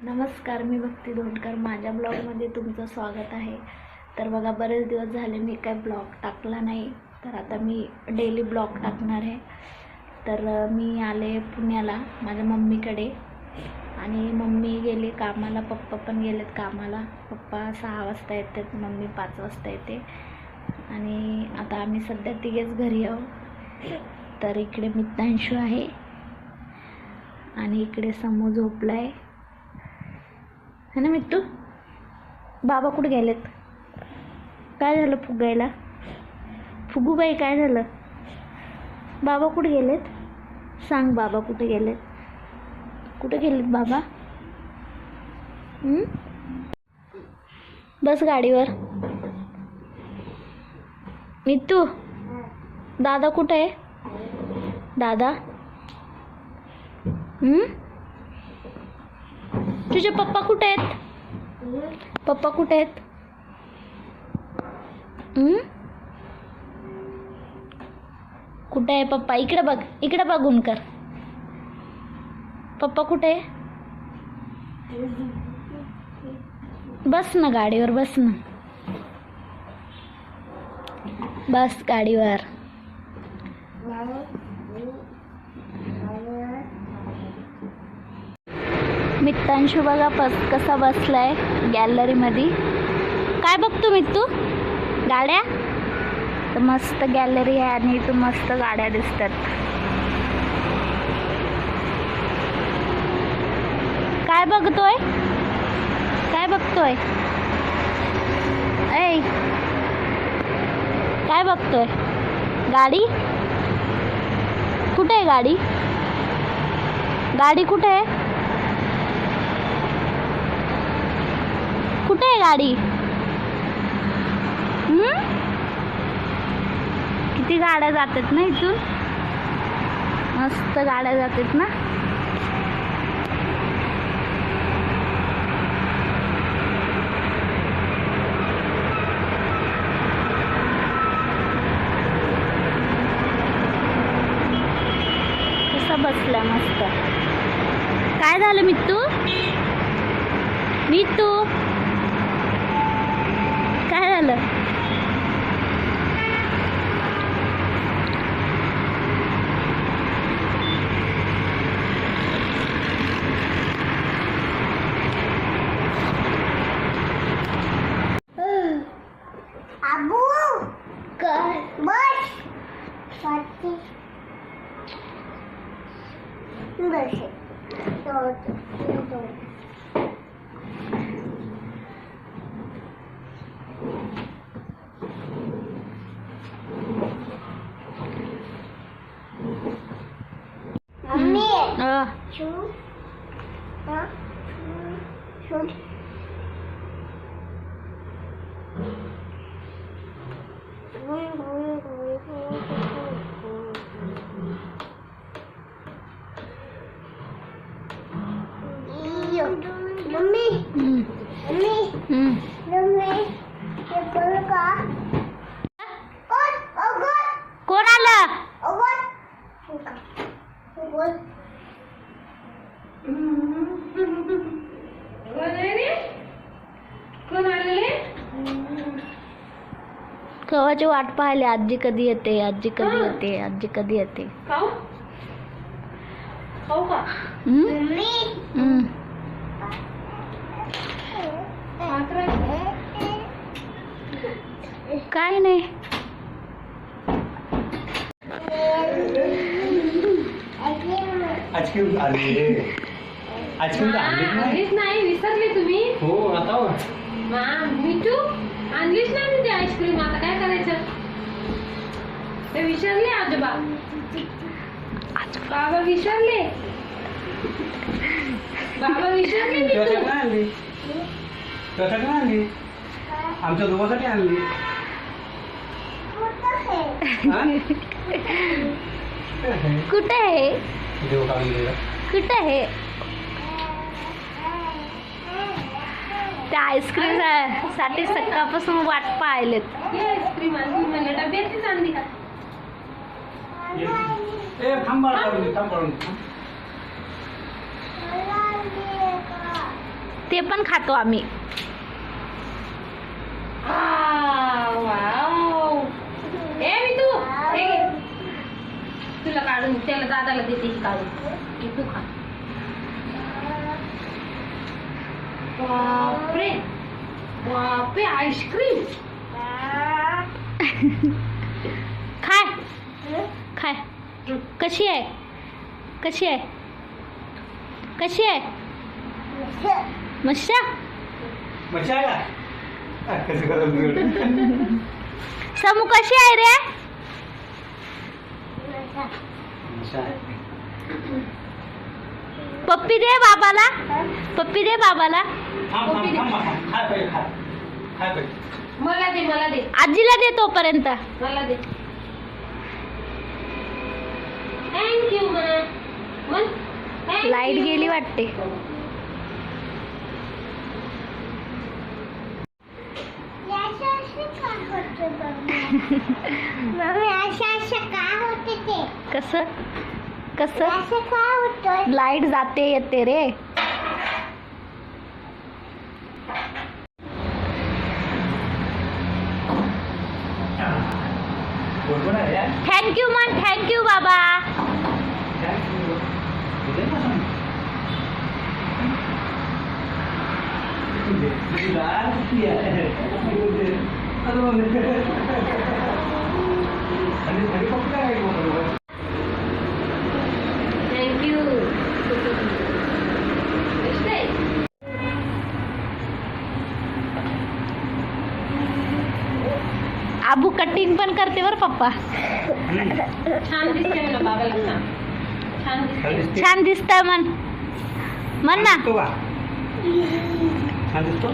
नमस्कार, मी भक्ती धोंडकर. माझ्या ब्लॉगमध्ये तुमचं स्वागत आहे. तर बघा, बरेच दिवस झाले मी काय ब्लॉग टाकला नाही, तर आता मी डेली ब्लॉग टाकणार आहे. तर मी आले पुण्याला माझ्या मम्मीकडे आणि मम्मी गेली कामाला, पप्पा पण गेलेत कामाला. पप्पा 6 वाजता येतात, मम्मी 5 वाजता येते आणि आता आम्ही सध्या तिघेच घरी आहोत. तर इकडे मित्रांशू आहे आणि इकडे समू झोपला आहे ना मिट्टू. बाबा कुठे गेलेत? काय झालं फुगायला? फुगूबाई काय झालं? बाबा कुठे गेलेत? सांग, बाबा कुठे गेलेत? कुठे गेलेत बाबा? बस गाडीवर. मिट्टू, दादा कुठे आहे? दादा तुझे पप्पा कुठे आहेत? पप्पा कुठे आहेत? कुठे आहे पप्पा? इकडे बघ, इकडे बघून कर. पप्पा कुठे आहे? बस ना गाडीवर, बस ना, बस गाडीवर. मित्रांशू बघा कसा बसलाय गॅलरीमध्ये. काय बघतो मित्तू? गाड्या. तर मस्त गॅलरी आहे आणि इथून मस्त गाड्या दिसतात. काय बघतोय? काय बघतोय? ऐ, काय बघतोय? गाडी कुठे आहे? गाडी गाडी कुठे आहे? कुठे आहे गाडी? किती गाड्या जातात ना इथून, मस्त गाड्या जातात ना. कसा बसला मस्त. काय झालं मित्तू? मित्तू काय झालं? आबू काय? बस साथी बस तो mummy shoe shoe mummy mummy mummy ये बोल का कोण आलं? बोल कवाची वाट पाहिली. आजी कधी येते, आजी कधी येते, आजी कधी येते. काय नाही. आईस्क्रीम आली. आईस्क्रीम आणलीच नाही, विसरली तुम्ही? हो आता मिठू आणलीच नाही मी ती आईस्क्रीम. आता काय करायचं? ते विसरले आजोबा. बाबा विसरले. बाबा विसरले. तुझ्यासाठी आणली, तुझ्यासाठी आणली, आमच्या दोघांसाठी आणली. कुठे आहे? देव काढून दिला. कुठे आहे? त्या आईस्क्रीम साठी सकाळपासून वाट पाहिलेत. आईस्क्रीम आणली म्हणलं, डब्यातलीच आणली का? ए थांब बाळा, काढून दे, थांब काढून दे. ते पण खातो आम्ही. वाव. ए मी तू तुला काढून त्याला दादाला देते ही काढून की तू खा. बापरे बापरे आईस्क्रीम. खाय खाय. कशी आहे कशी आहे कशी आहे मस्त. मच्छी आहे का कसं करून बिघडलं. समू कशी आहे रे. मच्छी आहे. पप्पी दे बाबाला पप्पी दे बाबाला. थांब थांब थांब थांब. खाय पहिले खाय खाय पहिले. मला दे आजीला दे तोपर्यंत. मला दे. थँक्यू मन. लाईट गेली वाटते. मम्मी असं काय होते ते. कसं कसं असं काय होतं. लाईट जाते येते रे. बरोबर आहे यार. थँक्यू मन. थँक्यू बाबा. थँक्यू. आबू कटिंग पण करते बरं पप्पा. छान दिसते मला बाबाला सांग. छान दिसते. छान दिसतंय मन. मन ना. छान दिसतो.